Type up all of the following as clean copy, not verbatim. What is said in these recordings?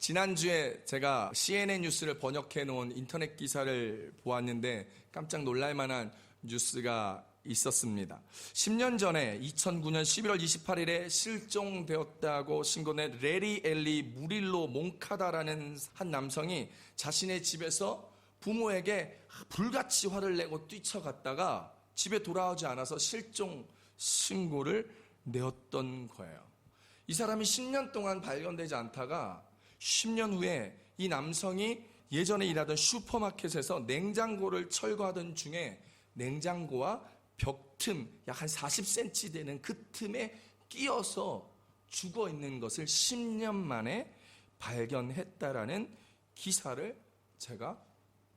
지난주에 제가 CNN 뉴스를 번역해 놓은 인터넷 기사를 보았는데 깜짝 놀랄 만한 뉴스가 있었습니다. 10년 전에 2009년 11월 28일에 실종되었다고 신고된 레리 엘리 무릴로 몽카다라는 한 남성이 자신의 집에서 부모에게 불같이 화를 내고 뛰쳐갔다가 집에 돌아오지 않아서 실종 신고를 내었던 거예요. 이 사람이 10년 동안 발견되지 않다가 10년 후에 이 남성이 예전에 일하던 슈퍼마켓에서 냉장고를 철거하던 중에 냉장고와 벽틈 약 한 40cm 되는 그 틈에 끼어서 죽어 있는 것을 10년 만에 발견했다라는 기사를 제가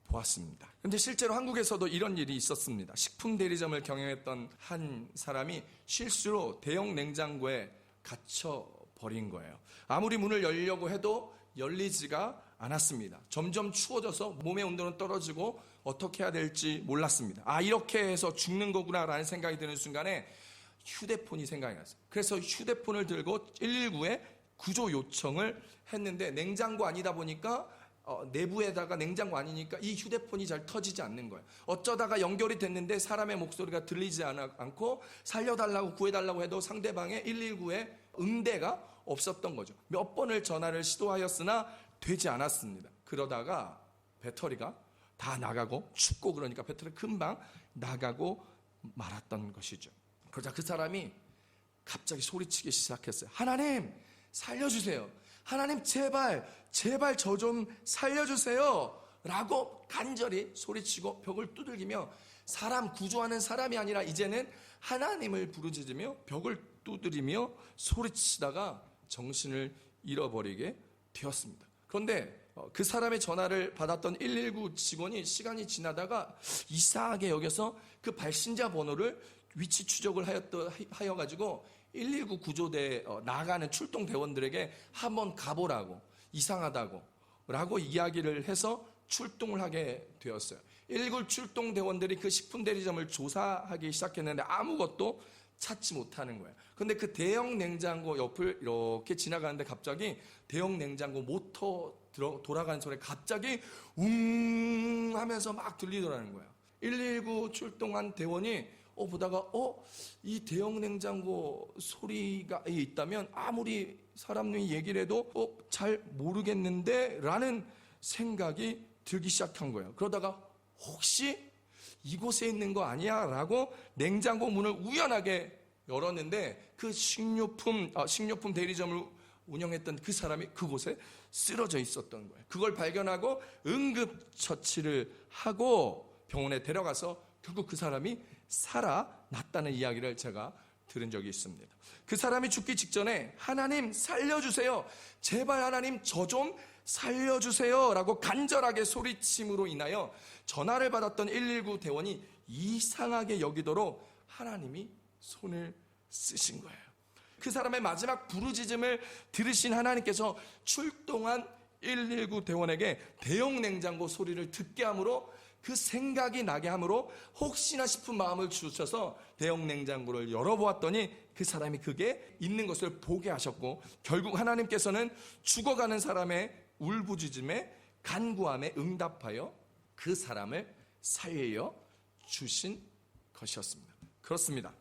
보았습니다. 그런데 실제로 한국에서도 이런 일이 있었습니다. 식품 대리점을 경영했던 한 사람이 실수로 대형 냉장고에 갇혀 버린 거예요. 아무리 문을 열려고 해도 열리지가 않았습니다. 점점 추워져서 몸의 온도는 떨어지고 어떻게 해야 될지 몰랐습니다. 이렇게 해서 죽는 거구나 라는 생각이 드는 순간에 휴대폰이 생각이 났어요. 그래서 휴대폰을 들고 119에 구조 요청을 했는데 냉장고 아니다 보니까 내부에다가 냉장고 아니니까 이 휴대폰이 잘 터지지 않는 거예요. 어쩌다가 연결이 됐는데 사람의 목소리가 들리지 않고 살려달라고 구해달라고 해도 상대방의 119에 응대가 없었던 거죠. 몇 번을 전화를 시도하였으나 되지 않았습니다. 그러다가 배터리가 다 나가고 춥고 그러니까 배터리 금방 나가고 말았던 것이죠. 그러자 그 사람이 갑자기 소리치기 시작했어요. 하나님 살려주세요. 하나님 제발 저 좀 살려주세요 라고 간절히 소리치고 벽을 두들기며 사람 구조하는 사람이 아니라 이제는 하나님을 부르짖으며 벽을 두드리며 소리치다가 정신을 잃어버리게 되었습니다. 그런데 그 사람의 전화를 받았던 119 직원이 시간이 지나다가 이상하게 여겨서 그 발신자 번호를 위치 추적을 하여가지고 119 구조대에 나가는 출동 대원들에게 한번 가보라고, 이상하다고 라고 이야기를 해서 출동을 하게 되었어요. 119 출동 대원들이 그 식품 대리점을 조사하기 시작했는데 아무것도 찾지 못하는 거예요. 근데 그 대형 냉장고 옆을 이렇게 지나가는데 갑자기 대형 냉장고 모터 돌아가는 소리가 갑자기 웅 하면서 막 들리더라는 거예요. 119 출동한 대원이 보다가 이 대형 냉장고 소리가 있다면 아무리 사람이 얘기를 해도 잘 모르겠는데 라는 생각이 들기 시작한 거예요. 그러다가 혹시 이곳에 있는 거 아니야? 라고 냉장고 문을 우연하게 열었는데 그 식료품 대리점을 운영했던 그 사람이 그곳에 쓰러져 있었던 거예요. 그걸 발견하고 응급처치를 하고 병원에 데려가서 결국 그 사람이 살아났다는 이야기를 제가 들은 적이 있습니다. 그 사람이 죽기 직전에 하나님 살려주세요. 제발 하나님 저 좀 살려주세요 라고 간절하게 소리침으로 인하여 전화를 받았던 119 대원이 이상하게 여기도록 하나님이 손을 쓰신 거예요. 그 사람의 마지막 부르짖음을 들으신 하나님께서 출동한 119 대원에게 대형 냉장고 소리를 듣게 함으로 그 생각이 나게 함으로 혹시나 싶은 마음을 주셔서 대형 냉장고를 열어보았더니 그 사람이 그게 있는 것을 보게 하셨고 결국 하나님께서는 죽어가는 사람의 울부짖음에 간구함에 응답하여 그 사람을 살려 주신 것이었습니다. 그렇습니다.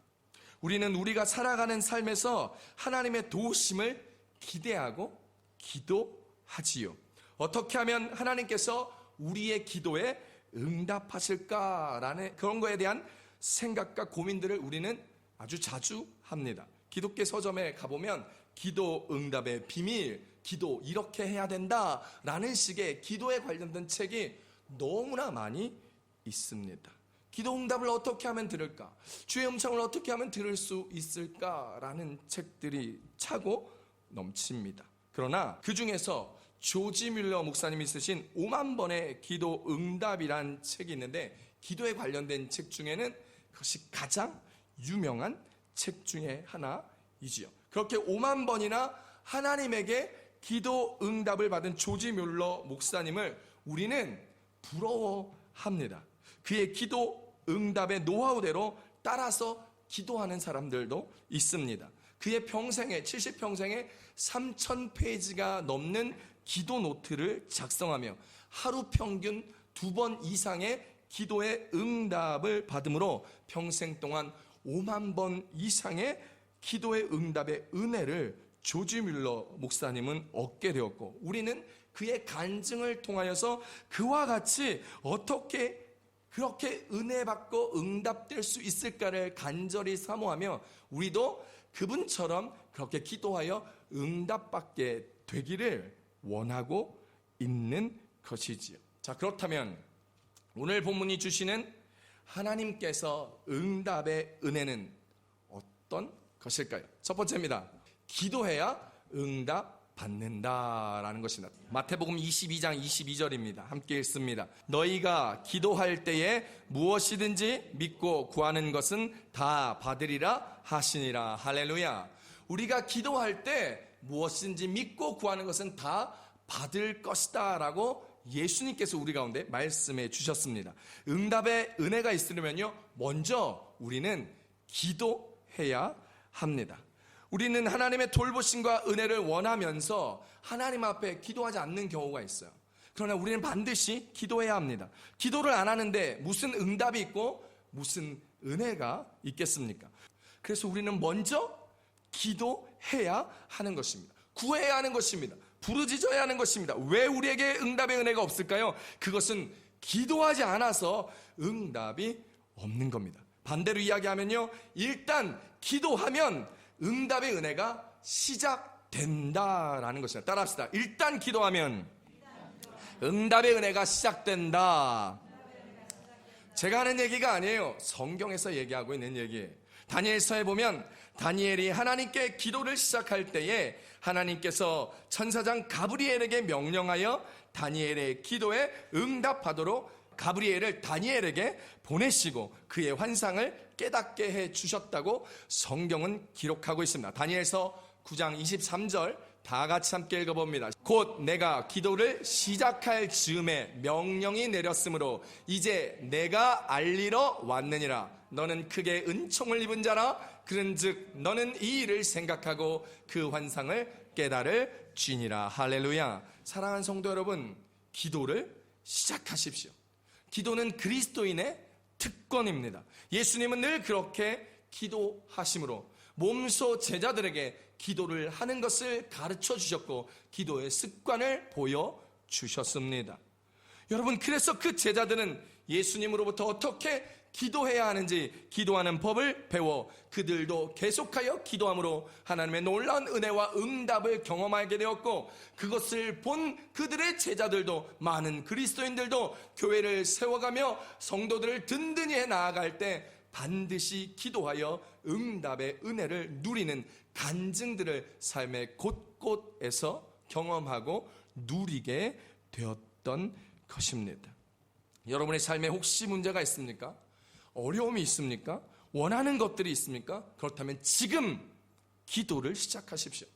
우리는 우리가 살아가는 삶에서 하나님의 도우심을 기대하고 기도하지요. 어떻게 하면 하나님께서 우리의 기도에 응답하실까라는 그런 거에 대한 생각과 고민들을 우리는 아주 자주 합니다. 기독교 서점에 가보면 기도 응답의 비밀, 기도 이렇게 해야 된다라는 식의 기도에 관련된 책이 너무나 많이 있습니다. 기도 응답을 어떻게 하면 들을까? 주의 음성을 어떻게 하면 들을 수 있을까라는 책들이 차고 넘칩니다. 그러나 그 중에서 조지 뮬러 목사님이 쓰신 5만 번의 기도 응답이란 책이 있는데 기도에 관련된 책 중에는 그것이 가장 유명한 책 중에 하나이지요. 그렇게 5만 번이나 하나님에게 기도 응답을 받은 조지 뮬러 목사님을 우리는 부러워합니다. 그의 기도 응답의 노하우대로 따라서 기도하는 사람들도 있습니다. 그의 평생에 70평생에 3,000페이지가 넘는 기도 노트를 작성하며 하루 평균 2번 이상의 기도의 응답을 받음으로 평생 동안 5만 번 이상의 기도의 응답의 은혜를 조지 뮬러 목사님은 얻게 되었고, 우리는 그의 간증을 통하여서 그와 같이 어떻게 그렇게 은혜 받고 응답될 수 있을까를 간절히 사모하며 우리도 그분처럼 그렇게 기도하여 응답받게 되기를 원하고 있는 것이지요. 자, 그렇다면 오늘 본문이 주시는 하나님께서 응답의 은혜는 어떤 것일까요? 첫 번째입니다. 기도해야 응답 받는다라는 것입니다. 마태복음 22장 22절입니다. 함께 읽습니다. 너희가 기도할 때에 무엇이든지 믿고 구하는 것은 다 받으리라 하시니라. 할렐루야. 우리가 기도할 때 무엇인지 믿고 구하는 것은 다 받을 것이다 라고 예수님께서 우리 가운데 말씀해 주셨습니다. 응답의 은혜가 있으려면요, 먼저 우리는 기도해야 합니다. 우리는 하나님의 돌보심과 은혜를 원하면서 하나님 앞에 기도하지 않는 경우가 있어요. 그러나 우리는 반드시 기도해야 합니다. 기도를 안 하는데 무슨 응답이 있고 무슨 은혜가 있겠습니까? 그래서 우리는 먼저 기도해야 하는 것입니다. 구해야 하는 것입니다. 부르짖어야 하는 것입니다. 왜 우리에게 응답의 은혜가 없을까요? 그것은 기도하지 않아서 응답이 없는 겁니다. 반대로 이야기하면요, 일단 기도하면 응답의 은혜가 시작된다라는 것입니다. 따라합시다. 일단 기도하면 응답의 은혜가 시작된다. 제가 하는 얘기가 아니에요. 성경에서 얘기하고 있는 얘기예요. 다니엘서에 보면 다니엘이 하나님께 기도를 시작할 때에 하나님께서 천사장 가브리엘에게 명령하여 다니엘의 기도에 응답하도록 가브리엘을 다니엘에게 보내시고 그의 환상을 깨닫게 해 주셨다고 성경은 기록하고 있습니다. 다니엘서 9장 23절 다 같이 함께 읽어봅니다. 곧 내가 기도를 시작할 즈음에 명령이 내렸으므로 이제 내가 알리러 왔느니라. 너는 크게 은총을 입은 자라. 그런즉 너는 이 일을 생각하고 그 환상을 깨달을 쥐니라. 할렐루야. 사랑하는 성도 여러분, 기도를 시작하십시오. 기도는 그리스도인의 특권입니다. 예수님은 늘 그렇게 기도하심으로 몸소 제자들에게 기도를 하는 것을 가르쳐 주셨고 기도의 습관을 보여주셨습니다. 여러분, 그래서 그 제자들은 예수님으로부터 어떻게 기도해야 하는지 기도하는 법을 배워 그들도 계속하여 기도함으로 하나님의 놀라운 은혜와 응답을 경험하게 되었고, 그것을 본 그들의 제자들도, 많은 그리스도인들도 교회를 세워가며 성도들을 든든히 해 나아갈 때 반드시 기도하여 응답의 은혜를 누리는 간증들을 삶의 곳곳에서 경험하고 누리게 되었던 것입니다. 여러분의 삶에 혹시 문제가 있습니까? 어려움이 있습니까? 원하는 것들이 있습니까? 그렇다면 지금 기도를 시작하십시오.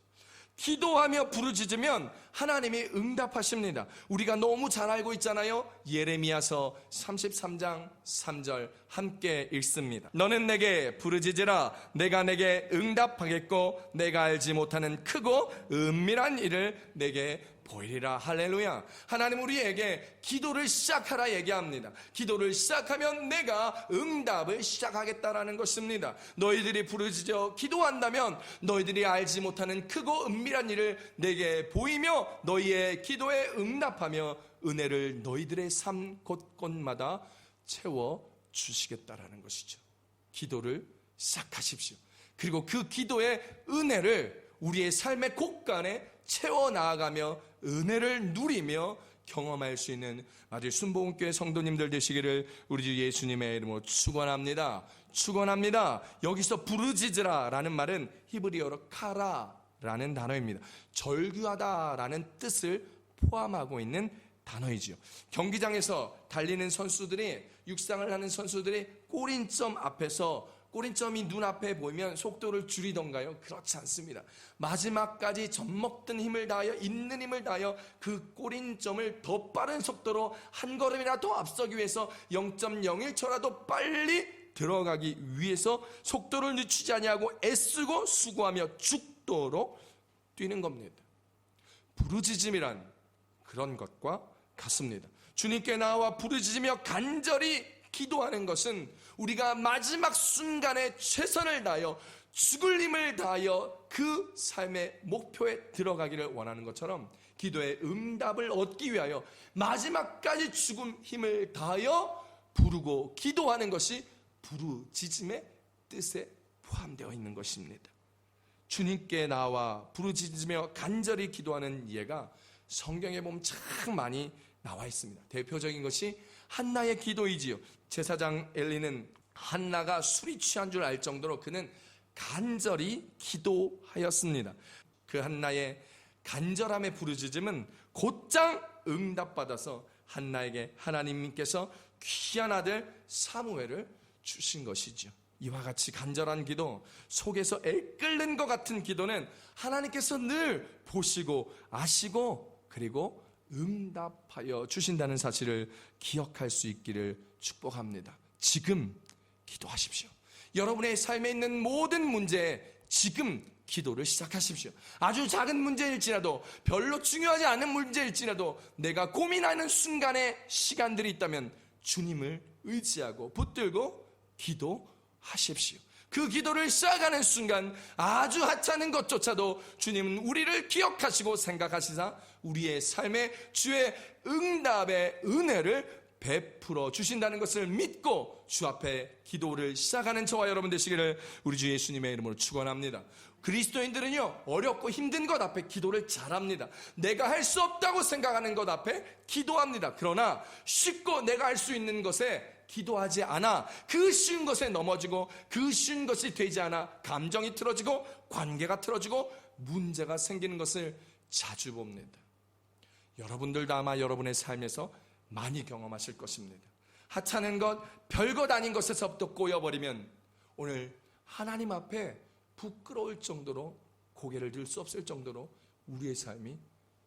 기도하며 부르짖으면 하나님이 응답하십니다. 우리가 너무 잘 알고 있잖아요. 예레미야서 33장 3절 함께 읽습니다. 너는 내게 부르짖으라. 내가 내게 응답하겠고 내가 알지 못하는 크고 은밀한 일을 내게 보이리라. 할렐루야. 하나님 우리에게 기도를 시작하라 얘기합니다. 기도를 시작하면 내가 응답을 시작하겠다라는 것입니다. 너희들이 부르짖어 기도한다면 너희들이 알지 못하는 크고 은밀한 일을 내게 보이며 너희의 기도에 응답하며 은혜를 너희들의 삶 곳곳마다 채워주시겠다라는 것이죠. 기도를 시작하십시오. 그리고 그 기도의 은혜를 우리의 삶의 곳간에 채워나가며 은혜를 누리며 경험할 수 있는 아주 순복음교회 성도님들 되시기를 우리 주 예수님의 이름으로 축원합니다. 축원합니다. 여기서 부르짖으라 라는 말은 히브리어로 카라라는 단어입니다. 절규하다라는 뜻을 포함하고 있는 단어이지요. 경기장에서 달리는 선수들이, 육상을 하는 선수들이 꼬린점 앞에서 꼬린점이 눈앞에 보이면 속도를 줄이던가요? 그렇지 않습니다. 마지막까지 젖먹든 힘을 다하여, 있는 힘을 다하여 그 꼬린점을 더 빠른 속도로 한 걸음이나 더 앞서기 위해서 0.01초라도 빨리 들어가기 위해서 속도를 늦추지 아니하고 애쓰고 수고하며 죽도록 뛰는 겁니다. 부르짖음이란 그런 것과 같습니다. 주님께 나와 부르짖으며 간절히 기도하는 것은 우리가 마지막 순간에 최선을 다하여 죽을 힘을 다하여 그 삶의 목표에 들어가기를 원하는 것처럼 기도의 응답을 얻기 위하여 마지막까지 죽음 힘을 다하여 부르고 기도하는 것이 부르짖음의 뜻에 포함되어 있는 것입니다. 주님께 나와 부르짖으며 간절히 기도하는 예가 성경에 보면 참 많이 나와 있습니다. 대표적인 것이 한나의 기도이지요. 제사장 엘리는 한나가 술이 취한 줄 알 정도로 그는 간절히 기도하였습니다. 그 한나의 간절함의 부르짖음은 곧장 응답받아서 한나에게 하나님께서 귀한 아들 사무엘을 주신 것이죠. 이와 같이 간절한 기도, 속에서 애끓는 것 같은 기도는 하나님께서 늘 보시고 아시고 그리고 응답하여 주신다는 사실을 기억할 수 있기를 축복합니다. 지금 기도하십시오. 여러분의 삶에 있는 모든 문제에 지금 기도를 시작하십시오. 아주 작은 문제일지라도, 별로 중요하지 않은 문제일지라도 내가 고민하는 순간에 시간들이 있다면 주님을 의지하고 붙들고 기도하십시오. 그 기도를 시작하는 순간 아주 하찮은 것조차도 주님은 우리를 기억하시고 생각하시사 우리의 삶에 주의 응답의 은혜를 베풀어 주신다는 것을 믿고 주 앞에 기도를 시작하는 저와 여러분 되시기를 우리 주 예수님의 이름으로 축원합니다. 그리스도인들은요, 어렵고 힘든 것 앞에 기도를 잘합니다. 내가 할 수 없다고 생각하는 것 앞에 기도합니다. 그러나 쉽고 내가 할 수 있는 것에 기도하지 않아 그 쉬운 것에 넘어지고 그 쉬운 것이 되지 않아 감정이 틀어지고 관계가 틀어지고 문제가 생기는 것을 자주 봅니다. 여러분들도 아마 여러분의 삶에서 많이 경험하실 것입니다. 하찮은 것, 별것 아닌 것에서부터 꼬여버리면 오늘 하나님 앞에 부끄러울 정도로 고개를 들 수 없을 정도로 우리의 삶이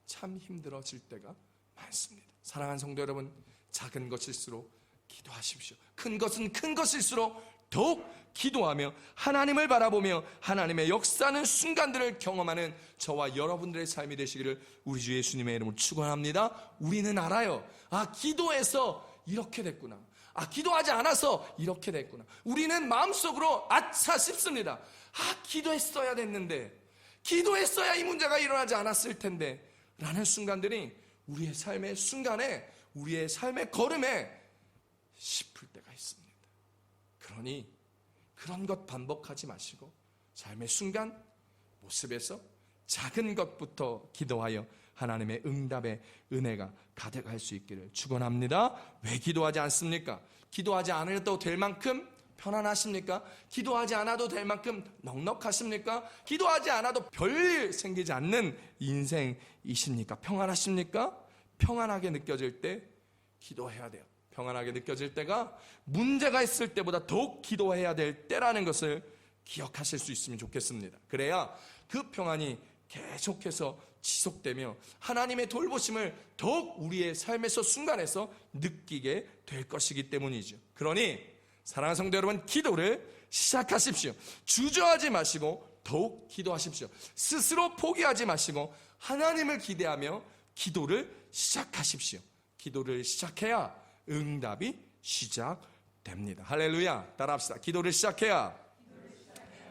참 힘들어질 때가 많습니다. 사랑하는 성도 여러분, 작은 것일수록 기도하십시오. 큰 것은 큰 것일수록 더욱 기도하며 하나님을 바라보며 하나님의 역사하는 순간들을 경험하는 저와 여러분들의 삶이 되시기를 우리 주 예수님의 이름으로 축원합니다. 우리는 알아요. 기도해서 이렇게 됐구나. 기도하지 않아서 이렇게 됐구나. 우리는 마음속으로 아차 싶습니다. 기도했어야 됐는데, 기도했어야 이 문제가 일어나지 않았을 텐데 라는 순간들이 우리의 삶의 순간에, 우리의 삶의 걸음에 싶을 때가 있습니다. 그러니 그런 것 반복하지 마시고 삶의 순간 모습에서 작은 것부터 기도하여 하나님의 응답의 은혜가 가득할 수 있기를 축원합니다. 왜 기도하지 않습니까? 기도하지 않아도 될 만큼 편안하십니까? 기도하지 않아도 될 만큼 넉넉하십니까? 기도하지 않아도 별일 생기지 않는 인생이십니까? 평안하십니까? 평안하게 느껴질 때 기도해야 돼요. 평안하게 느껴질 때가 문제가 있을 때보다 더욱 기도해야 될 때라는 것을 기억하실 수 있으면 좋겠습니다. 그래야 그 평안이 계속해서 지속되며 하나님의 돌보심을 더욱 우리의 삶에서 순간에서 느끼게 될 것이기 때문이죠. 그러니 사랑하는 성도 여러분, 기도를 시작하십시오. 주저하지 마시고 더욱 기도하십시오. 스스로 포기하지 마시고 하나님을 기대하며 기도를 시작하십시오. 기도를 시작해야 응답이 시작됩니다. 할렐루야. 따라합시다. 기도를 시작해야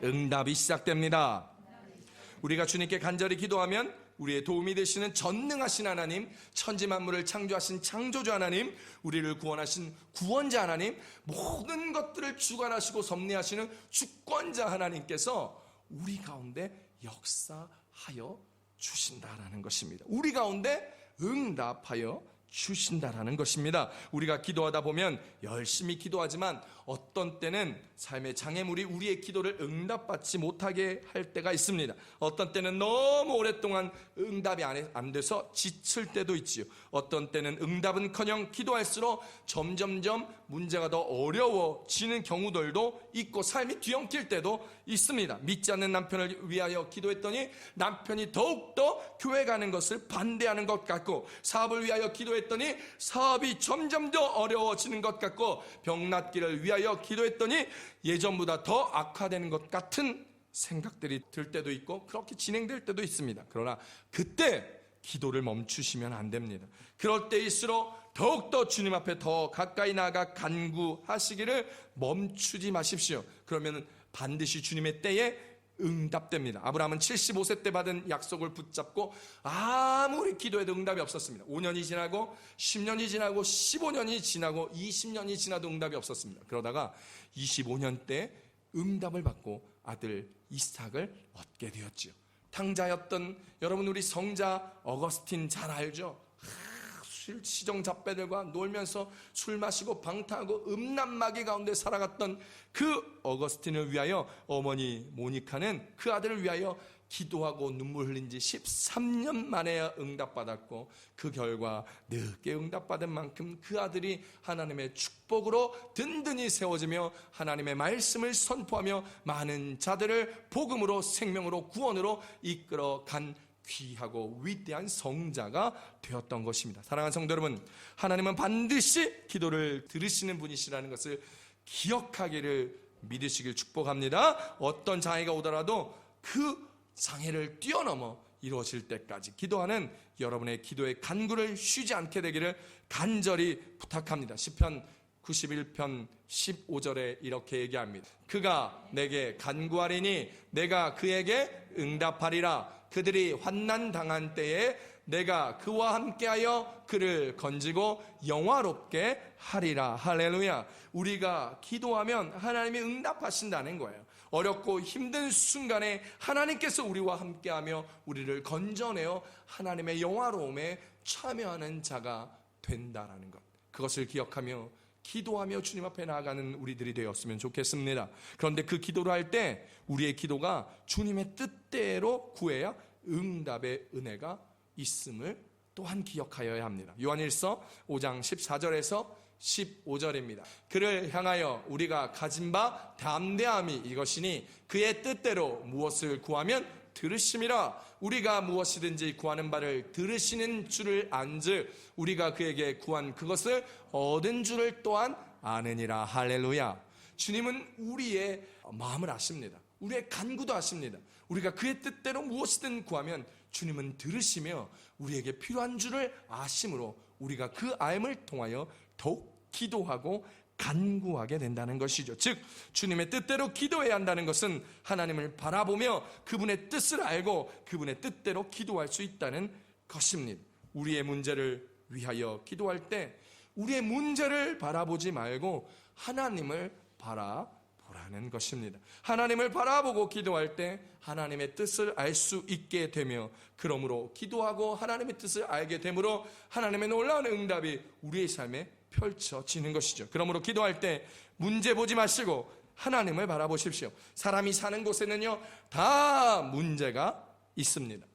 응답이 시작됩니다. 우리가 주님께 간절히 기도하면 우리의 도움이 되시는 전능하신 하나님, 천지 만물을 창조하신 창조주 하나님, 우리를 구원하신 구원자 하나님, 모든 것들을 주관하시고 섭리하시는 주권자 하나님께서 우리 가운데 역사하여 주신다라는 것입니다. 우리 가운데 응답하여 주신다라는 것입니다. 우리가 기도하다 보면 열심히 기도하지만 어떤 때는 삶의 장애물이 우리의 기도를 응답받지 못하게 할 때가 있습니다. 어떤 때는 너무 오랫동안 응답이 안 돼서 지칠 때도 있지요. 어떤 때는 응답은커녕 기도할수록 점점점 문제가 더 어려워지는 경우들도 있고 삶이 뒤엉킬 때도 있습니다. 믿지 않는 남편을 위하여 기도했더니 남편이 더욱더 교회 가는 것을 반대하는 것 같고, 사업을 위하여 기도했더니 사업이 점점 더 어려워지는 것 같고, 병 낫기를 위하여 기도했더니 예전보다 더 악화되는 것 같은 생각들이 들 때도 있고 그렇게 진행될 때도 있습니다. 그러나 그때 기도를 멈추시면 안 됩니다. 그럴 때일수록 더욱더 주님 앞에 더 가까이 나아가 간구하시기를 멈추지 마십시오. 그러면 반드시 주님의 때에 응답됩니다. 아브라함은 75세 때 받은 약속을 붙잡고 아무리 기도해도 응답이 없었습니다. 5년이 지나고 10년이 지나고 15년이 지나고 20년이 지나도 응답이 없었습니다. 그러다가 25년 때 응답을 받고 아들 이삭을 얻게 되었지요. 탕자였던 여러분, 우리 성자 어거스틴 잘 알죠? 시종잡배들과 놀면서 술 마시고 방탕하고 음란마귀 가운데 살아갔던 그 어거스틴을 위하여 어머니 모니카는 그 아들을 위하여 기도하고 눈물 흘린 지 13년 만에야 응답받았고, 그 결과 늦게 응답받은 만큼 그 아들이 하나님의 축복으로 든든히 세워지며 하나님의 말씀을 선포하며 많은 자들을 복음으로, 생명으로, 구원으로 이끌어간 귀하고 위대한 성자가 되었던 것입니다. 사랑하는 성도 여러분, 하나님은 반드시 기도를 들으시는 분이시라는 것을 기억하기를 믿으시길 축복합니다. 어떤 장애가 오더라도 그 장애를 뛰어넘어 이루어질 때까지 기도하는 여러분의 기도의 간구를 쉬지 않게 되기를 간절히 부탁합니다. 시편 91편 15절에 이렇게 얘기합니다. 그가 내게 간구하리니 내가 그에게 응답하리라. 그들이 환난 당한 때에 내가 그와 함께하여 그를 건지고 영화롭게 하리라. 할렐루야. 우리가 기도하면 하나님이 응답하신다는 거예요. 어렵고 힘든 순간에 하나님께서 우리와 함께하며 우리를 건져내어 하나님의 영화로움에 참여하는 자가 된다라는 것, 그것을 기억하며 기도하며 주님 앞에 나아가는 우리들이 되었으면 좋겠습니다. 그런데 그 기도를 할 때 우리의 기도가 주님의 뜻대로 구해야 응답의 은혜가 있음을 또한 기억하여야 합니다. 요한일서 5장 14절에서 15절입니다. 그를 향하여 우리가 가진 바 담대함이 이것이니 그의 뜻대로 무엇을 구하면 들으심이라. 우리가 무엇이든지 구하는 바를 들으시는 줄을 안즉 우리가 그에게 구한 그것을 얻은 줄을 또한 아느니라. 할렐루야. 주님은 우리의 마음을 아십니다. 우리의 간구도 아십니다. 우리가 그의 뜻대로 무엇이든 구하면 주님은 들으시며 우리에게 필요한 줄을 아심으로 우리가 그 알을 통하여 더욱 기도하고 간구하게 된다는 것이죠. 즉 주님의 뜻대로 기도해야 한다는 것은 하나님을 바라보며 그분의 뜻을 알고 그분의 뜻대로 기도할 수 있다는 것입니다. 우리의 문제를 위하여 기도할 때 우리의 문제를 바라보지 말고 하나님을 바라보라는 것입니다. 하나님을 바라보고 기도할 때 하나님의 뜻을 알 수 있게 되며, 그러므로 기도하고 하나님의 뜻을 알게 되므로 하나님의 놀라운 응답이 우리의 삶에 펼쳐지는 것이죠. 그러므로 기도할 때 문제 보지 마시고 하나님을 바라보십시오. 사람이 사는 곳에는요 다 문제가 있습니다.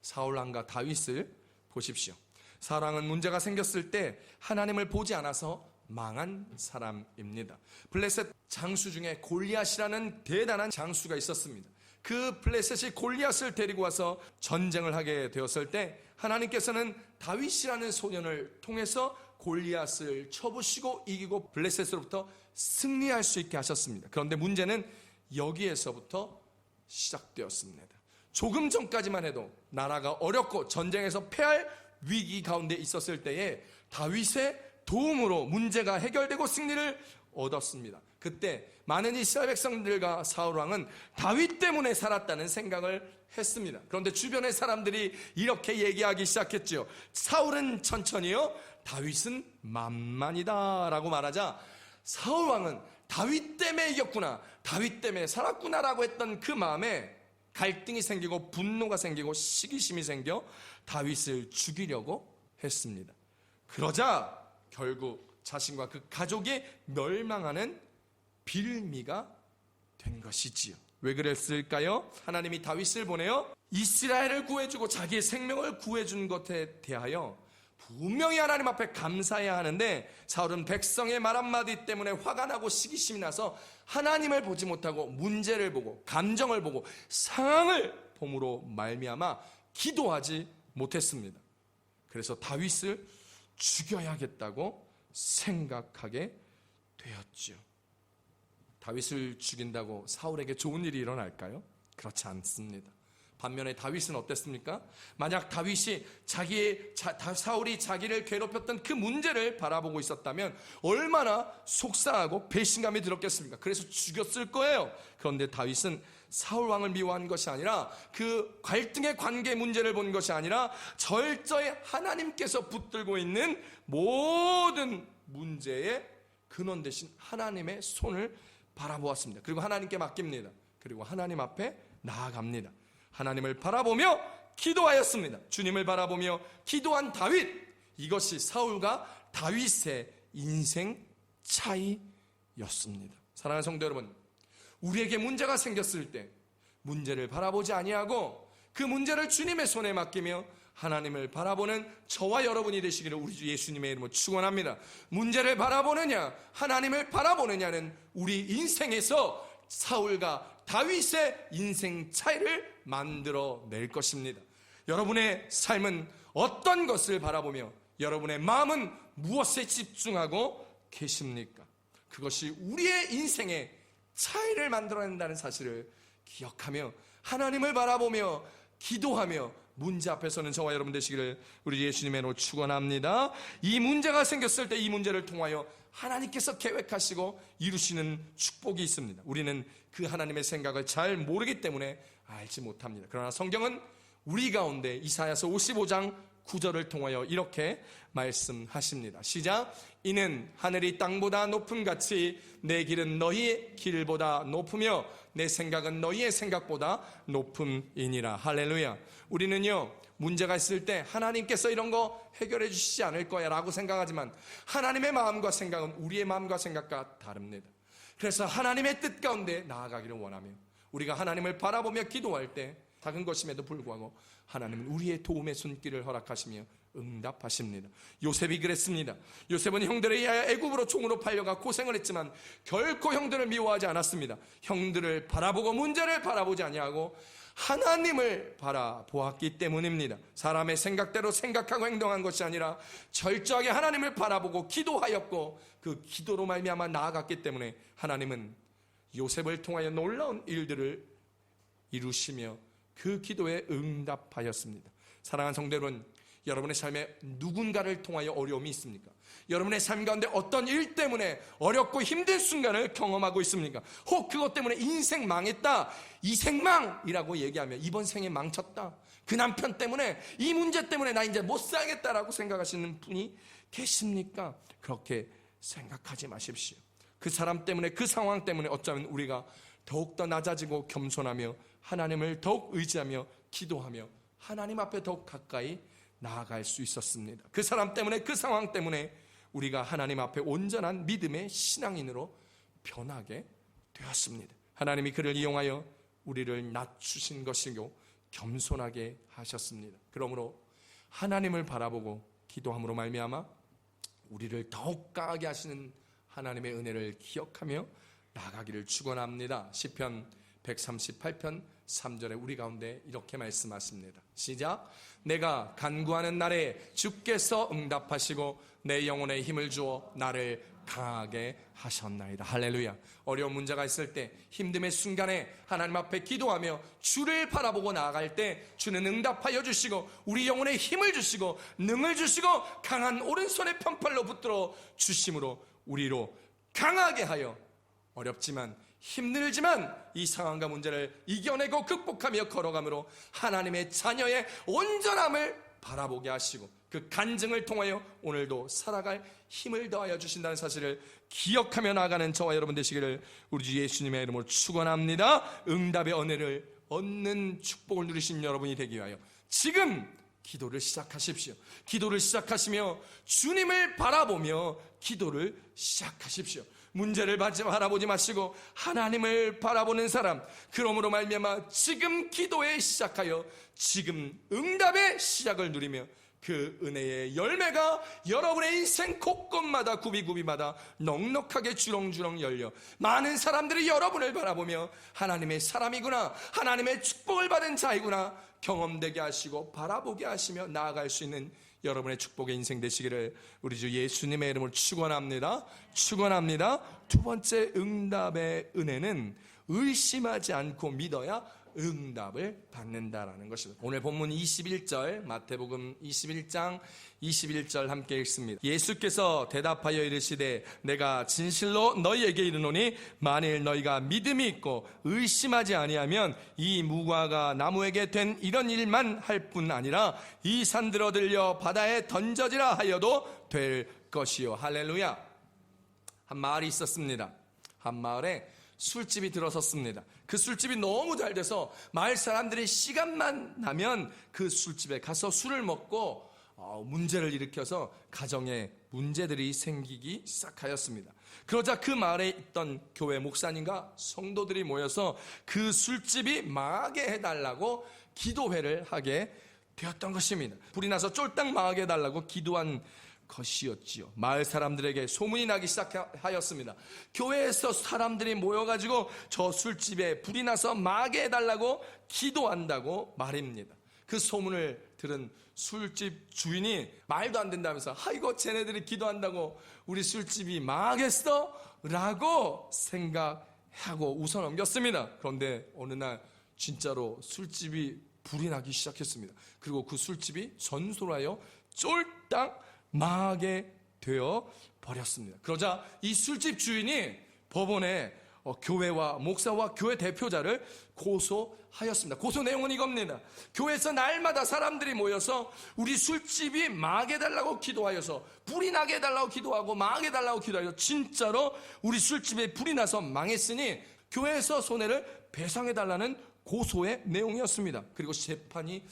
사울왕과 다윗을 보십시오. 사울왕은 문제가 생겼을 때 하나님을 보지 않아서 망한 사람입니다. 블레셋 장수 중에 골리앗이라는 대단한 장수가 있었습니다. 그 블레셋이 골리앗을 데리고 와서 전쟁을 하게 되었을 때 하나님께서는 다윗이라는 소년을 통해서 골리앗을 쳐부시고 이기고 블레셋으로부터 승리할 수 있게 하셨습니다. 그런데 문제는 여기에서부터 시작되었습니다. 조금 전까지만 해도 나라가 어렵고 전쟁에서 패할 위기 가운데 있었을 때에 다윗의 도움으로 문제가 해결되고 승리를 얻었습니다. 그때 많은 이스라엘 백성들과 사울왕은 다윗 때문에 살았다는 생각을 했습니다. 그런데 주변의 사람들이 이렇게 얘기하기 시작했죠. 사울은 천천히요, 다윗은 만만이다 라고 말하자 사울왕은 다윗 때문에 이겼구나, 다윗 때문에 살았구나 라고 했던 그 마음에 갈등이 생기고 분노가 생기고 시기심이 생겨 다윗을 죽이려고 했습니다. 그러자 결국 자신과 그 가족이 멸망하는 빌미가 된 것이지요. 왜 그랬을까요? 하나님이 다윗을 보내어 이스라엘을 구해주고 자기의 생명을 구해준 것에 대하여 분명히 하나님 앞에 감사해야 하는데, 사울은 백성의 말 한마디 때문에 화가 나고 시기심이 나서 하나님을 보지 못하고 문제를 보고 감정을 보고 상황을 봄으로 말미암아 기도하지 못했습니다. 그래서 다윗을 죽여야겠다고 생각하게 되었죠. 다윗을 죽인다고 사울에게 좋은 일이 일어날까요? 그렇지 않습니다. 반면에 다윗은 어땠습니까? 만약 다윗이 사울이 자기를 괴롭혔던 그 문제를 바라보고 있었다면 얼마나 속상하고 배신감이 들었겠습니까? 그래서 죽였을 거예요. 그런데 다윗은 사울 왕을 미워한 것이 아니라 그 갈등의 관계 문제를 본 것이 아니라 철저히 하나님께서 붙들고 있는 모든 문제의 근원 되신 하나님의 손을 바라보았습니다. 그리고 하나님께 맡깁니다. 그리고 하나님 앞에 나아갑니다. 하나님을 바라보며 기도하였습니다. 주님을 바라보며 기도한 다윗, 이것이 사울과 다윗의 인생 차이였습니다. 사랑하는 성도 여러분, 우리에게 문제가 생겼을 때 문제를 바라보지 아니하고 그 문제를 주님의 손에 맡기며 하나님을 바라보는 저와 여러분이 되시기를 우리 주 예수님의 이름으로 축원합니다. 문제를 바라보느냐 하나님을 바라보느냐는 우리 인생에서 사울과 다윗의 인생 차이를 만들어낼 것입니다. 여러분의 삶은 어떤 것을 바라보며 여러분의 마음은 무엇에 집중하고 계십니까? 그것이 우리의 인생의 차이를 만들어낸다는 사실을 기억하며 하나님을 바라보며 기도하며 문제 앞에서는 저와 여러분 되시기를 우리 예수님의 이름으로 축원합니다. 이 문제가 생겼을 때 이 문제를 통하여 하나님께서 계획하시고 이루시는 축복이 있습니다. 우리는 그 하나님의 생각을 잘 모르기 때문에 알지 못합니다. 그러나 성경은 우리 가운데 이사야서 55장 9절을 통하여 이렇게 말씀하십니다. 시작. 이는 하늘이 땅보다 높음 같이 내 길은 너희의 길보다 높으며 내 생각은 너희의 생각보다 높음이니라. 할렐루야. 우리는요, 문제가 있을 때 하나님께서 이런 거 해결해 주시지 않을 거야 라고 생각하지만 하나님의 마음과 생각은 우리의 마음과 생각과 다릅니다. 그래서 하나님의 뜻 가운데 나아가기를 원하며 우리가 하나님을 바라보며 기도할 때 작은 것임에도 불구하고 하나님은 우리의 도움의 손길을 허락하시며 응답하십니다. 요셉이 그랬습니다. 요셉은 형들에 의하여 애굽으로 종으로 팔려가 고생을 했지만 결코 형들을 미워하지 않았습니다. 형들을 바라보고 문제를 바라보지 아니하고 하나님을 바라보았기 때문입니다. 사람의 생각대로 생각하고 행동한 것이 아니라 철저하게 하나님을 바라보고 기도하였고 그 기도로 말미암아 나아갔기 때문에 하나님은 요셉을 통하여 놀라운 일들을 이루시며 그 기도에 응답하였습니다. 사랑하는 성도 여러분, 여러분의 삶에 누군가를 통하여 어려움이 있습니까? 여러분의 삶 가운데 어떤 일 때문에 어렵고 힘든 순간을 경험하고 있습니까? 혹 그것 때문에 인생 망했다, 이 생망이라고 얘기하며 이번 생에 망쳤다, 그 남편 때문에 이 문제 때문에 나 이제 못 살겠다라고 생각하시는 분이 계십니까? 그렇게 생각하지 마십시오. 그 사람 때문에, 그 상황 때문에 어쩌면 우리가 더욱더 낮아지고 겸손하며 하나님을 더욱 의지하며 기도하며 하나님 앞에 더욱 가까이 나아갈 수 있었습니다. 그 사람 때문에, 그 상황 때문에 우리가 하나님 앞에 온전한 믿음의 신앙인으로 변하게 되었습니다. 하나님이 그를 이용하여 우리를 낮추신 것이고 겸손하게 하셨습니다. 그러므로 하나님을 바라보고 기도함으로 말미암아 우리를 더욱 강하게 하시는 하나님의 은혜를 기억하며 나가기를 축원합니다. 시편 138편 3절에 우리 가운데 이렇게 말씀하십니다. 시작. 내가 간구하는 날에 주께서 응답하시고 내 영혼에 힘을 주어 나를 강하게 하셨나이다. 할렐루야. 어려운 문제가 있을 때, 힘듦의 순간에 하나님 앞에 기도하며 주를 바라보고 나아갈 때 주는 응답하여 주시고 우리 영혼에 힘을 주시고 능을 주시고 강한 오른손의 편팔로 붙들어 주심으로 우리로 강하게 하여 어렵지만 힘들지만 이 상황과 문제를 이겨내고 극복하며 걸어감으로 하나님의 자녀의 온전함을 바라보게 하시고 그 간증을 통하여 오늘도 살아갈 힘을 더하여 주신다는 사실을 기억하며 나아가는 저와 여러분 되시기를 우리 주 예수님의 이름으로 축원합니다. 응답의 은혜를 얻는 축복을 누리신 여러분이 되기 위하여 지금 기도를 시작하십시오. 기도를 시작하시며 주님을 바라보며 기도를 시작하십시오. 문제를 바라보지 마시고 하나님을 바라보는 사람, 그러므로 말미암아 지금 기도에 시작하여 지금 응답의 시작을 누리며 그 은혜의 열매가 여러분의 인생 곳곳마다 구비구비마다 넉넉하게 주렁주렁 열려 많은 사람들이 여러분을 바라보며 하나님의 사람이구나, 하나님의 축복을 받은 자이구나 경험되게 하시고 바라보게 하시며 나아갈 수 있는 여러분의 축복의 인생 되시기를 우리 주 예수님의 이름으로 축원합니다. 축원합니다. 두 번째 응답의 은혜는 의심하지 않고 믿어야 응답을 받는다라는 것입니다. 오늘 본문 21절, 마태복음 21장 21절 함께 읽습니다. 예수께서 대답하여 이르시되 내가 진실로 너희에게 이르노니 만일 너희가 믿음이 있고 의심하지 아니하면 이 무화과 나무에게 된 이런 일만 할 뿐 아니라 이 산들어 들려 바다에 던져지라 하여도 될 것이요. 할렐루야. 한 마을이 있었습니다. 한 마을에 술집이 들어섰습니다. 그 술집이 너무 잘 돼서 마을 사람들이 시간만 나면 그 술집에 가서 술을 먹고 문제를 일으켜서 가정에 문제들이 생기기 시작하였습니다. 그러자 그 마을에 있던 교회 목사님과 성도들이 모여서 그 술집이 망하게 해달라고 기도회를 하게 되었던 것입니다. 불이 나서 쫄딱 망하게 해달라고 기도한 것이었지요. 마을 사람들에게 소문이 나기 시작하였습니다. 교회에서 사람들이 모여가지고 저 술집에 불이 나서 망하게 해달라고 기도한다고 말입니다. 그 소문을 들은 술집 주인이 말도 안 된다면서 아이고 쟤네들이 기도한다고 우리 술집이 망하겠어? 라고 생각하고 웃어 넘겼습니다. 그런데 어느 날 진짜로 술집이 불이 나기 시작했습니다. 그리고 그 술집이 전소하여 쫄딱 망하게 되어 버렸습니다. 그러자 이 술집 주인이 법원에 교회와 목사와 교회 대표자를 고소하였습니다. 고소 내용은 이겁니다. 교회에서 날마다 사람들이 모여서 우리 술집이 망하게 해달라고 기도하여서 불이 나게 해달라고 기도하고 망하게 해달라고 기도하여서 진짜로 우리 술집에 불이 나서 망했으니 교회에서 손해를 배상해달라는 고소의 내용이었습니다. 그리고 재판이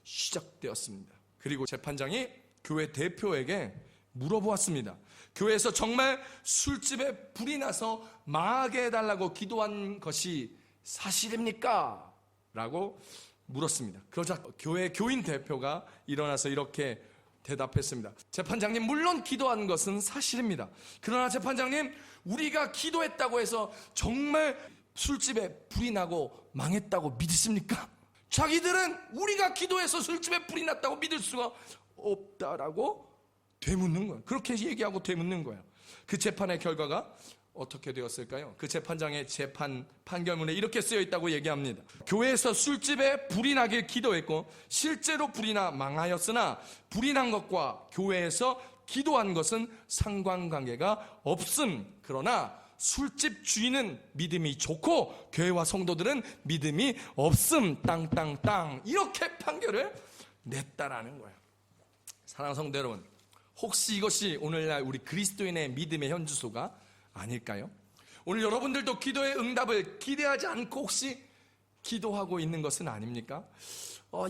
시작되었습니다. 그리고 재판장이 교회 대표에게 물어보았습니다. 교회에서 정말 술집에 불이 나서 망하게 해달라고 기도한 것이 사실입니까? 라고 물었습니다. 그러자 교회 교인 대표가 일어나서 이렇게 대답했습니다. 재판장님, 물론 기도한 것은 사실입니다. 그러나 재판장님, 우리가 기도했다고 해서 정말 술집에 불이 나고 망했다고 믿으십니까? 자기들은 우리가 기도해서 술집에 불이 났다고 믿을 수가 없다라고 되묻는 거예요. 그렇게 얘기하고 되묻는 거예요. 그 재판의 결과가 어떻게 되었을까요? 그 재판장의 재판 판결문에 이렇게 쓰여 있다고 얘기합니다. 교회에서 술집에 불이 나길 기도했고 실제로 불이 나 망하였으나 불이 난 것과 교회에서 기도한 것은 상관관계가 없음. 그러나 술집 주인은 믿음이 좋고 교회와 성도들은 믿음이 없음. 땅땅땅 이렇게 판결을 냈다라는 거예요. 사랑하는 성도 여러분, 혹시 이것이 오늘날 우리 그리스도인의 믿음의 현주소가 아닐까요? 오늘 여러분들도 기도의 응답을 기대하지 않고 혹시 기도하고 있는 것은 아닙니까?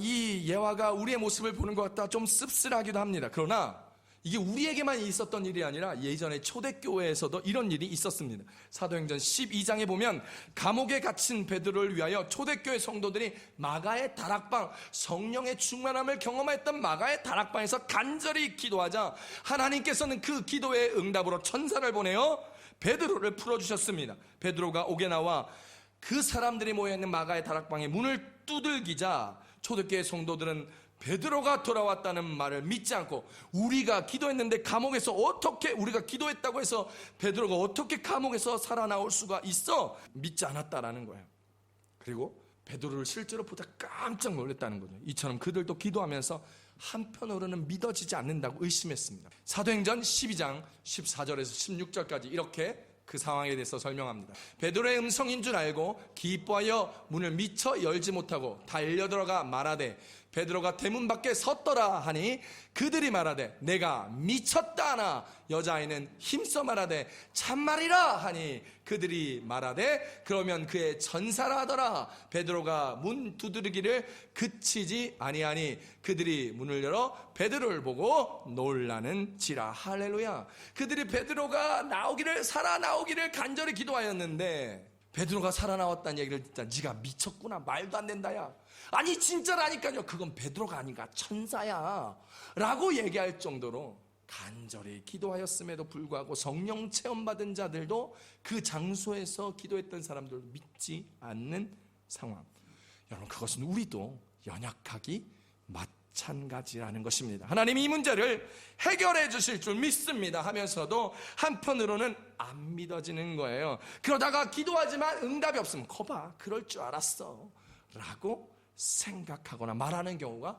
이 예화가 우리의 모습을 보는 것 같다 좀 씁쓸하기도 합니다. 그러나 이게 우리에게만 있었던 일이 아니라 예전에 초대교회에서도 이런 일이 있었습니다. 사도행전 12장에 보면 감옥에 갇힌 베드로를 위하여 초대교회 성도들이 마가의 다락방, 성령의 충만함을 경험했던 마가의 다락방에서 간절히 기도하자 하나님께서는 그 기도의 응답으로 천사를 보내어 베드로를 풀어주셨습니다. 베드로가 옥에 나와 그 사람들이 모여있는 마가의 다락방에 문을 두들기자 초대교회 성도들은 베드로가 돌아왔다는 말을 믿지 않고 우리가 기도했는데 감옥에서 어떻게 우리가 기도했다고 해서 베드로가 어떻게 감옥에서 살아나올 수가 있어? 믿지 않았다라는 거예요. 그리고 베드로를 실제로 보다 깜짝 놀랐다는 거죠. 이처럼 그들도 기도하면서 한편으로는 믿어지지 않는다고 의심했습니다. 사도행전 12장 14절에서 16절까지 이렇게 그 상황에 대해서 설명합니다. 베드로의 음성인 줄 알고 기뻐하여 문을 미처 열지 못하고 달려들어가 말하되 베드로가 대문 밖에 섰더라 하니 그들이 말하되 내가 미쳤다 하나 여자아이는 힘써 말하되 참말이라 하니 그들이 말하되 그러면 그의 전사라 하더라. 베드로가 문 두드리기를 그치지 아니하니 그들이 문을 열어 베드로를 보고 놀라는지라. 할렐루야. 그들이 베드로가 살아나오기를 간절히 기도하였는데 베드로가 살아나왔다는 얘기를 듣자 네가 미쳤구나, 말도 안 된다야, 아니 진짜라니까요, 그건 베드로가 아닌가 천사야 라고 얘기할 정도로 간절히 기도하였음에도 불구하고 성령 체험받은 자들도 그 장소에서 기도했던 사람들도 믿지 않는 상황. 여러분, 그것은 우리도 연약하기 마찬가지라는 것입니다. 하나님이 이 문제를 해결해 주실 줄 믿습니다 하면서도 한편으로는 안 믿어지는 거예요. 그러다가 기도하지만 응답이 없으면 거봐, 그럴 줄 알았어 라고 생각하거나 말하는 경우가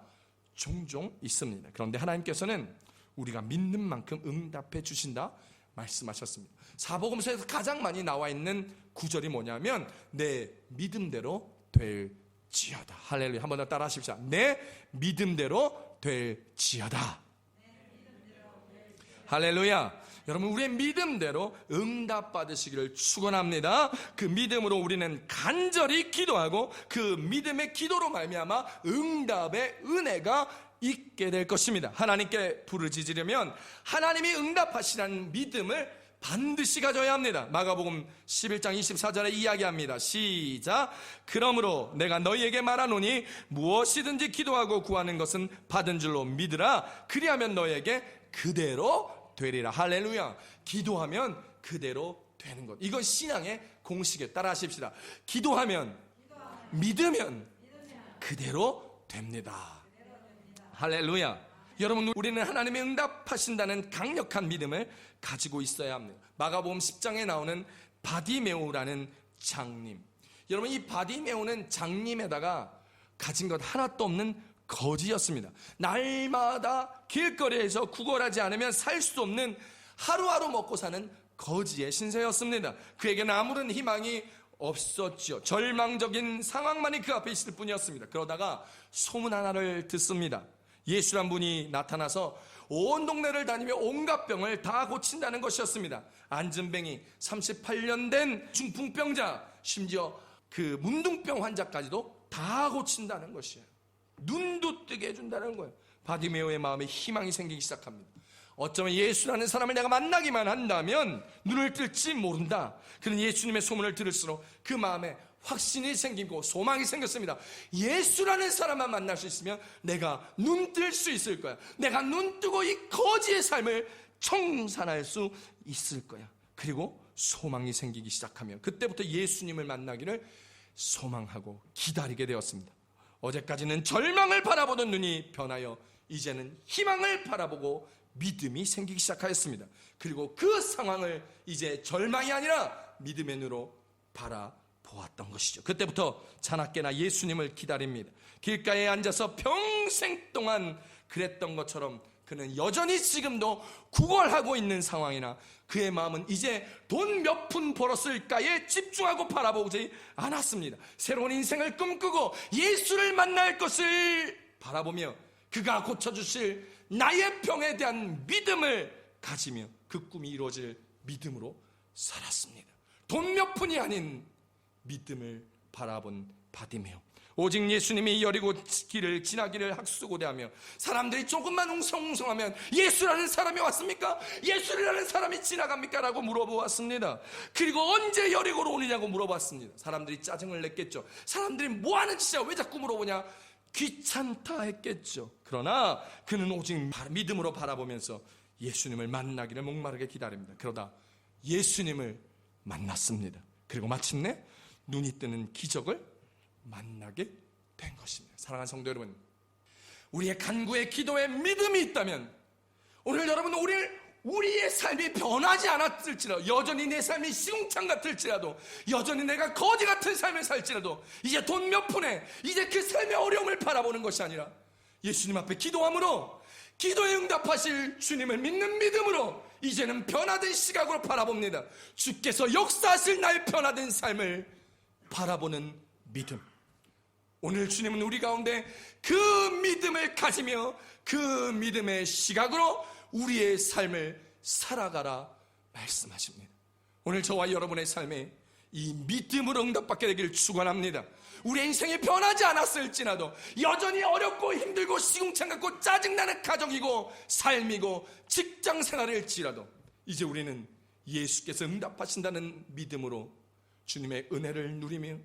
종종 있습니다. 그런데 하나님께서는 우리가 믿는 만큼 응답해 주신다 말씀하셨습니다. 사복음서에서 가장 많이 나와 있는 구절이 뭐냐면 내 믿음대로 될지어다. 할렐루야. 한번 더 따라 하십시오. 내 믿음대로 될지어다. 할렐루야. 여러분, 우리의 믿음대로 응답 받으시기를 축원합니다. 그 믿음으로 우리는 간절히 기도하고 그 믿음의 기도로 말미암아 응답의 은혜가 있게 될 것입니다. 하나님께 부르짖으려면 하나님이 응답하시라는 믿음을 반드시 가져야 합니다. 마가복음 11장 24절에 이야기합니다. 시작. 그러므로 내가 너희에게 말하노니 무엇이든지 기도하고 구하는 것은 받은 줄로 믿으라. 그리하면 너희에게 그대로 되리라. 할렐루야. 기도하면 그대로 되는 것. 이건 신앙의 공식에 따라 하십시다. 기도하면 믿으면 그대로 됩니다. 할렐루야. 여러분, 우리는 하나님의 응답하신다는 강력한 믿음을 가지고 있어야 합니다. 마가복음 10장에 나오는 바디메오라는 장님, 여러분, 이 바디메오는 장님에다가 가진 것 하나도 없는 거지였습니다. 날마다 길거리에서 구걸하지 않으면 살 수 없는 하루하루 먹고 사는 거지의 신세였습니다. 그에게는 아무런 희망이 없었죠. 절망적인 상황만이 그 앞에 있을 뿐이었습니다. 그러다가 소문 하나를 듣습니다. 예수란 분이 나타나서 온 동네를 다니며 온갖 병을 다 고친다는 것이었습니다. 안진뱅이, 38년 된 중풍병자, 심지어 그 문둥병 환자까지도 다 고친다는 것이에요. 눈도 뜨게 해준다는 거예요. 바디메오의 마음에 희망이 생기기 시작합니다. 어쩌면 예수라는 사람을 내가 만나기만 한다면 눈을 뜰지 모른다. 그런 예수님의 소문을 들을수록 그 마음에 확신이 생기고 소망이 생겼습니다. 예수라는 사람만 만날 수 있으면 내가 눈 뜰 수 있을 거야. 내가 눈 뜨고 이 거지의 삶을 청산할 수 있을 거야. 그리고 소망이 생기기 시작하며 그때부터 예수님을 만나기를 소망하고 기다리게 되었습니다. 어제까지는 절망을 바라보던 눈이 변하여 이제는 희망을 바라보고 믿음이 생기기 시작하였습니다. 그리고 그 상황을 이제 절망이 아니라 믿음의 눈으로 바라보았던 것이죠. 그때부터 자나깨나 예수님을 기다립니다. 길가에 앉아서 평생 동안 그랬던 것처럼 그는 여전히 지금도 구걸하고 있는 상황이나 그의 마음은 이제 돈 몇 푼 벌었을까에 집중하고 바라보지 않았습니다. 새로운 인생을 꿈꾸고 예수를 만날 것을 바라보며 그가 고쳐주실 나의 병에 대한 믿음을 가지며 그 꿈이 이루어질 믿음으로 살았습니다. 돈 몇 푼이 아닌 믿음을 바라본 바디메오. 오직 예수님이 여리고 길을 지나기를 학수고대하며 사람들이 조금만 웅성웅성하면 예수라는 사람이 왔습니까? 예수라는 사람이 지나갑니까? 라고 물어보았습니다. 그리고 언제 여리고로 오느냐고 물어봤습니다. 사람들이 짜증을 냈겠죠. 사람들이 뭐하는 짓이야? 왜 자꾸 물어보냐? 귀찮다 했겠죠. 그러나 그는 오직 믿음으로 바라보면서 예수님을 만나기를 목마르게 기다립니다. 그러다 예수님을 만났습니다. 그리고 마침내 눈이 뜨는 기적을 만나게 된 것입니다. 사랑하는 성도 여러분, 우리의 간구에 기도에 믿음이 있다면 오늘 여러분 우리의 삶이 변하지 않았을지라도 여전히 내 삶이 시궁창 같을지라도 여전히 내가 거지 같은 삶을 살지라도 이제 돈 몇 푼에 이제 그 삶의 어려움을 바라보는 것이 아니라 예수님 앞에 기도함으로 기도에 응답하실 주님을 믿는 믿음으로 이제는 변화된 시각으로 바라봅니다. 주께서 역사하실 나의 변화된 삶을 바라보는 믿음. 오늘 주님은 우리 가운데 그 믿음을 가지며 그 믿음의 시각으로 우리의 삶을 살아가라 말씀하십니다. 오늘 저와 여러분의 삶에 이 믿음으로 응답받게 되기를 축원합니다. 우리 인생이 변하지 않았을지라도 여전히 어렵고 힘들고 시궁창 같고 짜증나는 가정이고 삶이고 직장 생활일지라도 이제 우리는 예수께서 응답하신다는 믿음으로 주님의 은혜를 누리며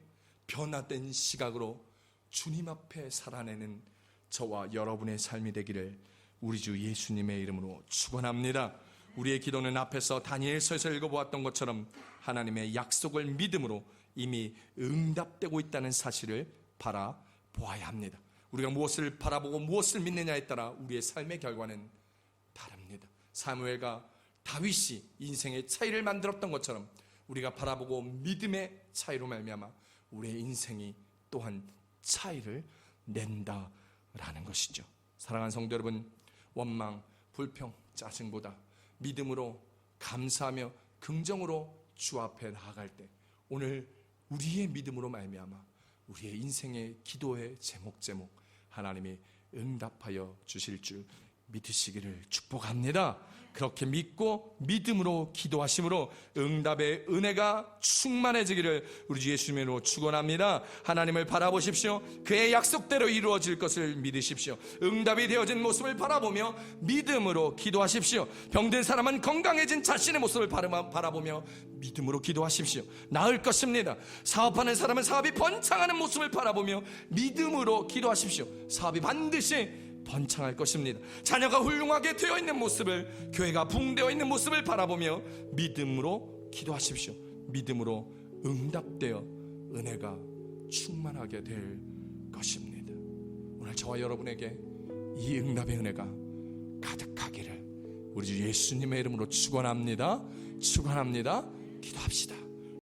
변화된 시각으로 주님 앞에 살아내는 저와 여러분의 삶이 되기를 우리 주 예수님의 이름으로 축원합니다. 우리의 기도는 앞에서 다니엘서에서 읽어보았던 것처럼 하나님의 약속을 믿음으로 이미 응답되고 있다는 사실을 바라보아야 합니다. 우리가 무엇을 바라보고 무엇을 믿느냐에 따라 우리의 삶의 결과는 다릅니다. 사무엘과 다윗이 인생의 차이를 만들었던 것처럼 우리가 바라보고 믿음의 차이로 말미암아 우리의 인생이 또한 차이를 낸다라는 것이죠. 사랑하는 성도 여러분, 원망, 불평, 짜증보다 믿음으로 감사하며 긍정으로 주 앞에 나아갈 때 오늘 우리의 믿음으로 말미암아 우리의 인생의 기도의 제목 하나님이 응답하여 주실 줄 믿으시기를 축복합니다. 그렇게 믿고 믿음으로 기도하심으로 응답의 은혜가 충만해지기를 우리 주 예수님의 이름으로 축원합니다. 하나님을 바라보십시오. 그의 약속대로 이루어질 것을 믿으십시오. 응답이 되어진 모습을 바라보며 믿음으로 기도하십시오. 병든 사람은 건강해진 자신의 모습을 바라보며 믿음으로 기도하십시오. 나을 것입니다. 사업하는 사람은 사업이 번창하는 모습을 바라보며 믿음으로 기도하십시오. 사업이 반드시 번창할 것입니다. 자녀가 훌륭하게 되어 있는 모습을, 교회가 붕되어 있는 모습을 바라보며 믿음으로 기도하십시오. 믿음으로 응답되어 은혜가 충만하게 될 것입니다. 오늘 저와 여러분에게 이 응답의 은혜가 가득하기를 우리 주 예수님의 이름으로 축원합니다. 축원합니다. 기도합시다.